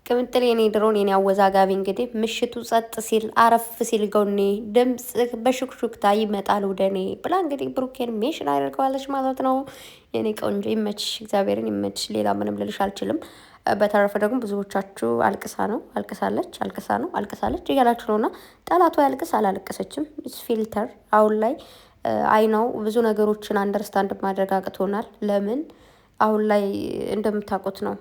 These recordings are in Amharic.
ቅምጥል የኔ ድሮን የኔ አወዛጋቢ እንግዲህ ምሽቱ ጸጥ ሲል አረፍ ሲል ጎኔ ድምጽ በሹክሹክታ ይመጣል ወደኔ ብላ እንግዲህ ብሩኬን ሜሽን አድርገዋለች ማለት ነው። የኔ ቆንጆ ይመችሽ፣ እግዚአብሔርን ይመችሽ። ሌላ ምንም ልልሽ አልችልም። በተረፈ ደግሞ ብዙዎቻችሁ አልቅሳለች እያላችሁ ነው። እና ጠላቷ ያልቅስ አላለቀሰችም ፊልተር አሁን ላይ አይ ነው ብዙ ነገሮችን አንደርስታንድ ማድረግ አቅቶናል። ለምን አሁን ላይ እንደምታውቁት ነው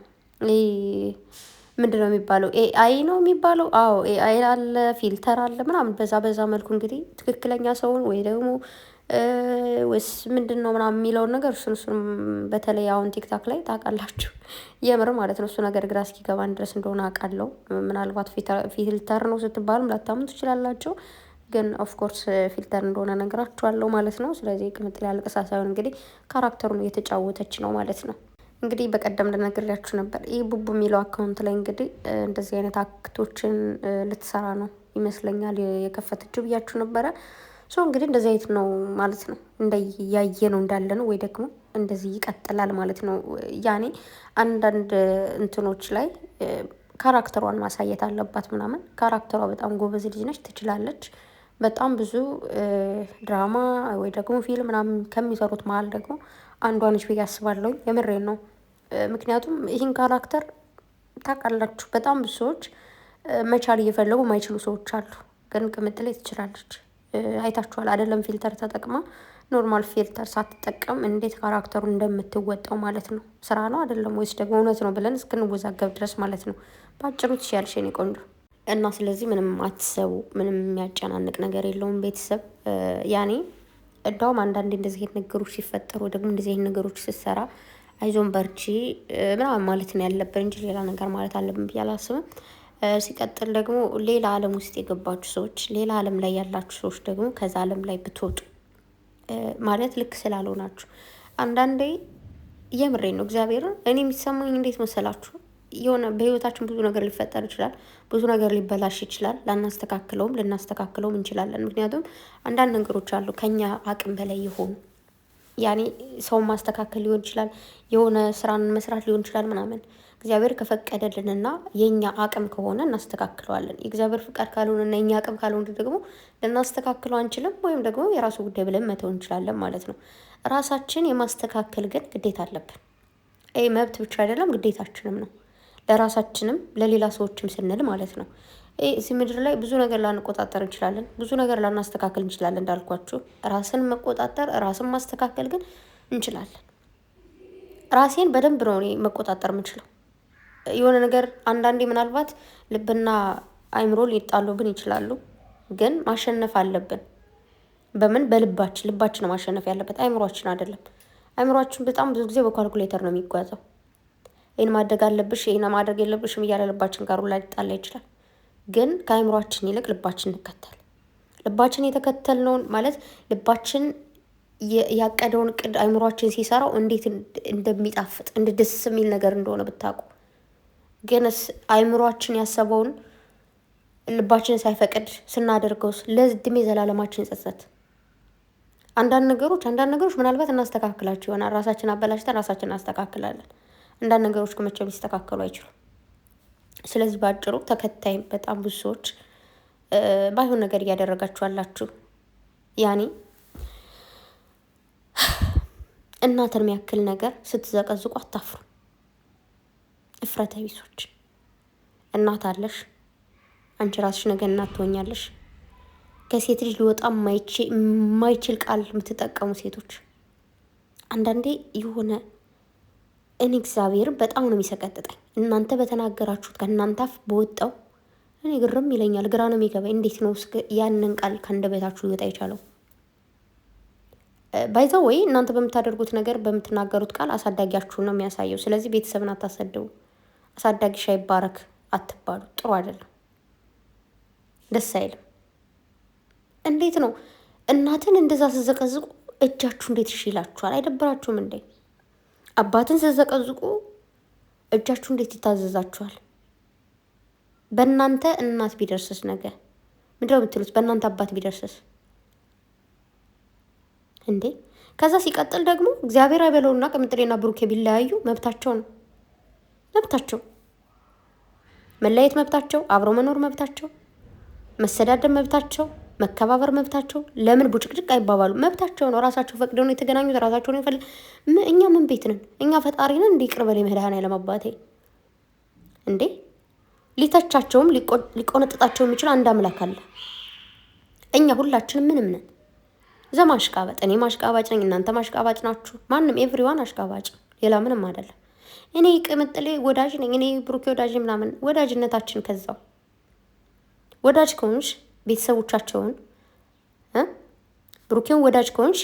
ምንድነው የሚባለው? ኤአይ ነው የሚባለው። አዎ ኤአይ አለ፣ ፊልተር አለ ምናምን። በዛ መልኩ እንግዲህ ትክክለኛ ሰውን ወይ ደግሞ ወይስ ምንድን ነው ምናምን የሚለውን ነገር እሱን በተለይ አሁን ቲክታክ ላይ ታውቃላችሁ፣ የምር ማለት ነው። እሱ ነገር ግራ እስኪገባን ድረስ እንደሆነ አውቃለሁ። ምናልባት ፊልተር ነው ስትባሉም ላታምኑ ትችላላችሁ፣ ግን ኦፍኮርስ ፊልተር እንደሆነ ነግራችኋለሁ ማለት ነው። ስለዚህ ቅምጥል ያልቅሳ ሳይሆን እንግዲህ ካራክተሩን እየተጫወተች ነው ማለት ነው። እንግዲህ በቀደም እንደነገርኳችሁ ነበር። ይህ ቡቡ የሚለው አካውንት ላይ እንግዲህ እንደዚህ አይነት አክቶችን ልትሰራ ነው ይመስለኛል የከፈተችው ብያችሁ ነበረ። ሶ እንግዲህ እንደዚህ አይነት ነው ማለት ነው። ያየ ነው እንዳለ ነው ወይ ደግሞ እንደዚህ ይቀጥላል ማለት ነው። ያኔ አንዳንድ እንትኖች ላይ ካራክተሯን ማሳየት አለባት ምናምን። ካራክተሯ በጣም ጎበዝ ልጅ ነች፣ ትችላለች። በጣም ብዙ ድራማ ወይ ደግሞ ፊልም ምናምን ከሚሰሩት መሀል ደግሞ አንዷ ነች ብዬ አስባለሁኝ። የምሬን ነው። ምክንያቱም ይህን ካራክተር ታውቃላችሁ፣ በጣም ብዙ ሰዎች መቻል እየፈለጉ ማይችሉ ሰዎች አሉ። ግን ቅምጥሌ ትችላለች። አይታችኋል አይደለም? ፊልተር ተጠቅማ ኖርማል ፊልተር ሳትጠቀም እንዴት ካራክተሩን እንደምትወጣው ማለት ነው። ስራ ነው አይደለም ወይስ ደግሞ እውነት ነው ብለን እስክንወዛገብ ድረስ ማለት ነው። በአጭሩ ትችያለሽ የኔ ቆንጆ። እና ስለዚህ ምንም አትሰቡ፣ ምንም የሚያጨናንቅ ነገር የለውም ቤተሰብ። ያኔ እንደውም አንዳንዴ እንደዚህ አይነት ነገሮች ሲፈጠሩ ደግሞ እንደዚህ አይነት ነገሮች ስትሰራ አይዞን በርቺ ምናምን ማለት ነው ያለብን እንጂ ሌላ ነገር ማለት አለብን ብዬ አላስብም። ሲቀጥል ደግሞ ሌላ ዓለም ውስጥ የገባችሁ ሰዎች፣ ሌላ ዓለም ላይ ያላችሁ ሰዎች ደግሞ ከዛ ዓለም ላይ ብትወጡ ማለት ልክ ስላልሆናችሁ አንዳንዴ የምሬን ነው እግዚአብሔርን እኔ የሚሰማኝ እንዴት መሰላችሁ? የሆነ በህይወታችን ብዙ ነገር ሊፈጠር ይችላል፣ ብዙ ነገር ሊበላሽ ይችላል። ልናስተካክለውም እንችላለን። ምክንያቱም አንዳንድ ነገሮች አሉ ከኛ አቅም በላይ የሆኑ ያኔ ሰውን ማስተካከል ሊሆን ይችላል፣ የሆነ ስራን መስራት ሊሆን ይችላል ምናምን። እግዚአብሔር ከፈቀደልንና የእኛ አቅም ከሆነ እናስተካክለዋለን። የእግዚአብሔር ፍቃድ ካልሆነና የእኛ አቅም ካልሆነ ደግሞ ልናስተካክለው አንችልም፣ ወይም ደግሞ የራሱ ጉዳይ ብለን መተው እንችላለን ማለት ነው። ራሳችን የማስተካከል ግን ግዴታ አለብን። ይህ መብት ብቻ አይደለም ግዴታችንም ነው። ለራሳችንም ለሌላ ሰዎችም ስንል ማለት ነው። እዚህ ምድር ላይ ብዙ ነገር ላንቆጣጠር እንችላለን፣ ብዙ ነገር ላናስተካከል እንችላለን። እንዳልኳችሁ ራስን መቆጣጠር ራስን ማስተካከል ግን እንችላለን። ራሴን በደንብ ነው እኔ መቆጣጠር የምችለው። የሆነ ነገር አንዳንዴ ምናልባት ልብና አይምሮ ሊጣሉብን ይችላሉ፣ ግን ማሸነፍ አለብን። በምን? ልባችን ነው ማሸነፍ ያለበት፣ አይምሯችን አይደለም። አይምሯችን በጣም ብዙ ጊዜ በኳልኩሌተር ነው የሚጓዘው። ይህን ማድረግ አለብሽ፣ ይህን ማድረግ የለብሽም እያለ ልባችን ጋር ላይ ሊጣላ ይችላል። ግን ከአይምሯችን ይልቅ ልባችን እንከተል። ልባችን የተከተልነውን ማለት ልባችን ያቀደውን ቅድ አይምሯችን ሲሰራው እንዴት እንደሚጣፍጥ እንደ ደስ የሚል ነገር እንደሆነ ብታውቁ። ግንስ አይምሯችን ያሰበውን ልባችን ሳይፈቅድ ስናደርገውስ ለእድሜ ዘላለማችን ጸጸት። አንዳንድ ነገሮች ምናልባት እናስተካክላቸው ይሆናል። ራሳችን አበላሽተን ራሳችን እናስተካክላለን። አንዳንድ ነገሮች ከመቼም ሊስተካከሉ አይችሉም። ስለዚህ በአጭሩ ተከታይ በጣም ብዙ ሰዎች ባይሆን ነገር እያደረጋችሁ አላችሁ። ያኔ እናትን የሚያክል ነገር ስትዘቀዝቁ አታፍሩ። እፍረተ ቢሶች። እናት አለሽ፣ አንቺ ራስሽ ነገ እናት ትሆኛለሽ። ከሴት ልጅ ሊወጣ የማይችል ቃል የምትጠቀሙ ሴቶች አንዳንዴ የሆነ እኔ እግዚአብሔር በጣም ነው የሚሰቀጥጠኝ። እናንተ በተናገራችሁት ከእናንተ አፍ በወጣው እኔ ግርም ይለኛል፣ ግራ ነው የሚገባኝ። እንዴት ነው ያንን ቃል ከአንደበታችሁ ሊወጣ የቻለው? ባይዘው ወይ እናንተ በምታደርጉት ነገር በምትናገሩት ቃል አሳዳጊያችሁን ነው የሚያሳየው። ስለዚህ ቤተሰብን አታሰድቡ። አሳዳጊሽ አይባረክ አትባሉ። ጥሩ አይደለም፣ ደስ አይልም። እንዴት ነው እናትን እንደዛ ስዘቀዝቁ እጃችሁ እንዴት ይላችኋል? አይደብራችሁም እንዴ? አባትን ስዘቀዝቁ እጃችሁ እንዴት ይታዘዛችኋል? በእናንተ እናት ቢደርስስ ነገ ምንድነው የምትሉት? በእናንተ አባት ቢደርስስ እንዴ? ከዛ ሲቀጥል ደግሞ እግዚአብሔር አይበለውና ቅምጥሌና ብሩኬ ቢለያዩ መብታቸው ነው። መለያየት መብታቸው፣ አብሮ መኖር መብታቸው፣ መሰዳደብ መብታቸው፣ መከባበር መብታቸው። ለምን ቡጭቅጭቅ አይባባሉ? መብታቸው ነው። ራሳቸው ፈቅደው ነው የተገናኙት። ራሳቸው ነው ይፈልግ። እኛ ምን ቤት ነን? እኛ ፈጣሪ ነን እንዴ? ይቅር በለኝ መድኃኔዓለም አባቴ እንዴ! ሊተቻቸውም ሊቆነጥጣቸው የሚችል አንድ አምላክ አለ። እኛ ሁላችንም ምንም ነን። ዘማሽቃበጥ እኔ ማሽቃባጭ ነኝ፣ እናንተ ማሽቃባጭ ናችሁ። ማንም ኤቭሪዋን አሽቃባጭ፣ ሌላ ምንም አይደለም። እኔ ቅምጥሌ ወዳጅ ነኝ፣ እኔ ብሩኬ ወዳጅ ምናምን። ወዳጅነታችን ከዛው ወዳጅ ከሆንሽ ቤተሰቦቻቸውን ብሩኬን ወዳጅ ከሆንሽ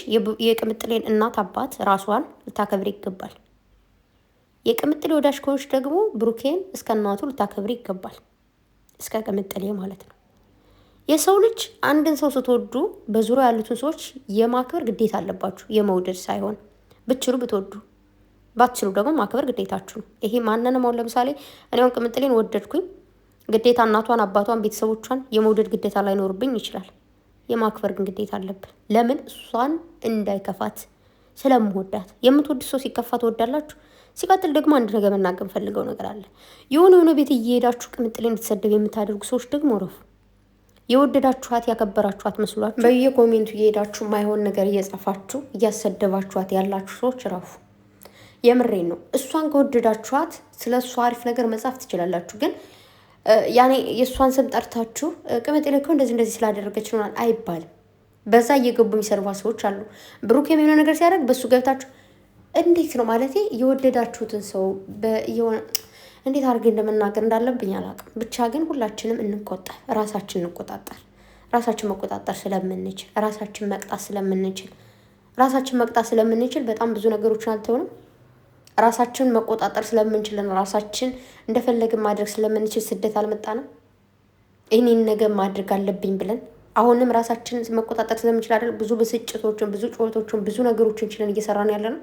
የቅምጥሌን እናት አባት ራሷን ልታከብር ይገባል። የቅምጥሌ ወዳጅ ከሆንሽ ደግሞ ብሩኬን እስከ እናቱ ልታከብር ይገባል። እስከ ቅምጥሌ ማለት ነው። የሰው ልጅ አንድን ሰው ስትወዱ በዙሪያ ያሉትን ሰዎች የማክበር ግዴታ አለባችሁ። የመውደድ ሳይሆን ብትችሉ ብትወዱ፣ ባትችሉ ደግሞ ማክበር ግዴታችሁ ነው። ይሄ ማንንም አሁን ለምሳሌ እኔ አሁን ቅምጥሌን ወደድኩኝ፣ ግዴታ እናቷን፣ አባቷን፣ ቤተሰቦቿን የመውደድ ግዴታ ላይኖርብኝ ይችላል። የማክበር ግን ግዴታ አለብን። ለምን? እሷን እንዳይከፋት ስለምወዳት። የምትወድ ሰው ሲከፋ ትወዳላችሁ። ሲቀጥል ደግሞ አንድ ነገር መናገር ፈልገው ነገር አለ። የሆነ ቤት እየሄዳችሁ ቅምጥሌ እንድትሰደብ የምታደርጉ ሰዎች ደግሞ ረፉ። የወደዳችኋት ያከበራችኋት መስሏችሁ በየኮሜንቱ እየሄዳችሁ ማይሆን ነገር እየጻፋችሁ እያሰደባችኋት ያላችሁ ሰዎች ረፉ። የምሬን ነው። እሷን ከወደዳችኋት ስለ እሷ አሪፍ ነገር መጻፍ ትችላላችሁ። ግን ያኔ የእሷን ስም ጠርታችሁ ቅምጥሌ እኮ እንደዚህ ስላደረገች ይሆናል አይባልም። በዛ እየገቡ የሚሰርባ ሰዎች አሉ። ብሩክ የሚሆነ ነገር ሲያደርግ በእሱ ገብታችሁ እንዴት ነው ማለት የወደዳችሁትን ሰው እንዴት አድርጌ እንደምናገር እንዳለብኝ አላውቅም። ብቻ ግን ሁላችንም እንቆጠር፣ ራሳችን እንቆጣጠር። ራሳችን መቆጣጠር ስለምንችል ራሳችን መቅጣት ስለምንችል በጣም ብዙ ነገሮችን አልተውንም። ራሳችን መቆጣጠር ስለምንችልና ራሳችን እንደፈለግን ማድረግ ስለምንችል ስደት አልመጣንም። እኔን ነገር ማድረግ አለብኝ ብለን አሁንም ራሳችን መቆጣጠር ስለምንችል አይደል ብዙ ብስጭቶችን፣ ብዙ ጩኸቶችን፣ ብዙ ነገሮችን ችለን እየሰራን ያለ ነው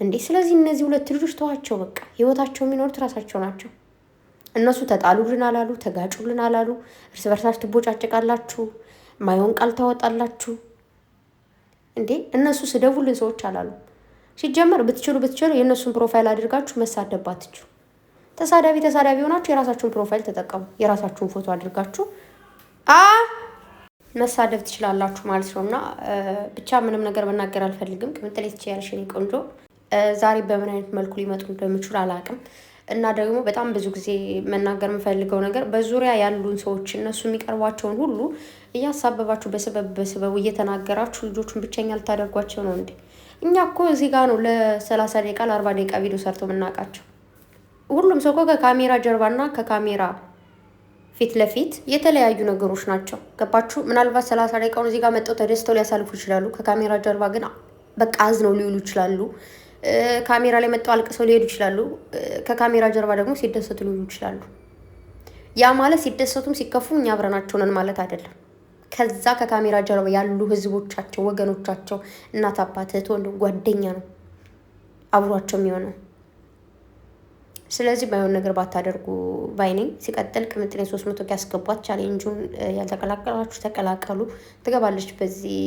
እንዴ። ስለዚህ እነዚህ ሁለት ልጆች ተዋቸው፣ በቃ ህይወታቸው የሚኖሩት ራሳቸው ናቸው። እነሱ ተጣሉልን አላሉ፣ ተጋጩልን አላሉ። እርስ በርሳችሁ ትቦጫጨቃላችሁ፣ ማይሆን ቃል ታወጣላችሁ እንዴ። እነሱ ስደቡልን ሰዎች አላሉ። ሲጀመር ብትችሉ የእነሱን ፕሮፋይል አድርጋችሁ መሳደብ ባትችሉ፣ ተሳዳቢ ሆናችሁ የራሳችሁን ፕሮፋይል ተጠቀሙ። የራሳችሁን ፎቶ አድርጋችሁ መሳደብ ትችላላችሁ ማለት ነው። እና ብቻ ምንም ነገር መናገር አልፈልግም። ቅምጥሌ ትችያለሽ የኔ ቆንጆ። ዛሬ በምን አይነት መልኩ ሊመጡ እንደሚችሉ አላውቅም። እና ደግሞ በጣም ብዙ ጊዜ መናገር የምፈልገው ነገር በዙሪያ ያሉን ሰዎች እነሱ የሚቀርቧቸውን ሁሉ እያሳበባችሁ በስበቡ እየተናገራችሁ ልጆቹን ብቸኛ ልታደርጓቸው ነው እንዴ? እኛ እኮ እዚህ ጋር ነው ለ30 ደቂቃ ለ40 ደቂቃ ቪዲዮ ሰርተው የምናውቃቸው። ሁሉም ሰው እኮ ከካሜራ ጀርባና ከካሜራ ፊት ለፊት የተለያዩ ነገሮች ናቸው። ገባችሁ? ምናልባት 30 ደቂቃውን እዚህ ጋር መጥተው ተደስተው ሊያሳልፉ ይችላሉ። ከካሜራ ጀርባ ግን በቃ አዝነው ሊውሉ ይችላሉ። ካሜራ ላይ መጥተው አልቅሰው ሊሄዱ ይችላሉ። ከካሜራ ጀርባ ደግሞ ሲደሰቱ ሊውሉ ይችላሉ። ያ ማለት ሲደሰቱም ሲከፉም እኛ አብረናቸው ነን ማለት አይደለም። ከዛ ከካሜራ ጀርባ ያሉ ህዝቦቻቸው፣ ወገኖቻቸው፣ እናት፣ አባት፣ እህት፣ ወንድም፣ ጓደኛ ነው አብሯቸው የሚሆነው። ስለዚህ ባይሆን ነገር ባታደርጉ ባይኔ። ሲቀጥል ቅምጥሌ 300 ያስገቧት። ቻሌንጁን ያልተቀላቀላችሁ ተቀላቀሉ። ትገባለች በዚህ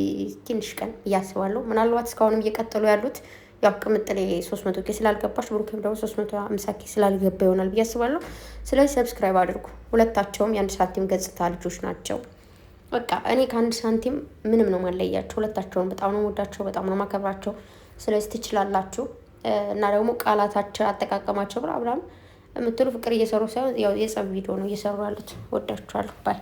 ትንሽ ቀን እያስባለሁ። ምናልባት እስካሁንም እየቀጠሉ ያሉት ያው ቅምጥሌ 300 ስላልገባች ብሩክም ደግሞ 350 ስላልገባ ይሆናል ብዬ አስባለሁ። ስለዚህ ሰብስክራይብ አድርጉ። ሁለታቸውም የአንድ ሳንቲም ገጽታ ልጆች ናቸው። በቃ እኔ ከአንድ ሳንቲም ምንም ነው ማለያቸው። ሁለታቸውን በጣም ነው ወዳቸው፣ በጣም ነው ማከብራቸው። ስለዚህ ትችላላችሁ። እና ደግሞ ቃላታቸው አጠቃቀማቸው ብራብራም የምትሉ ፍቅር እየሰሩ ሳይሆን ያው የጸብ ቪዲዮ ነው እየሰሩ ያሉት። ወዳችኋለሁ ባይ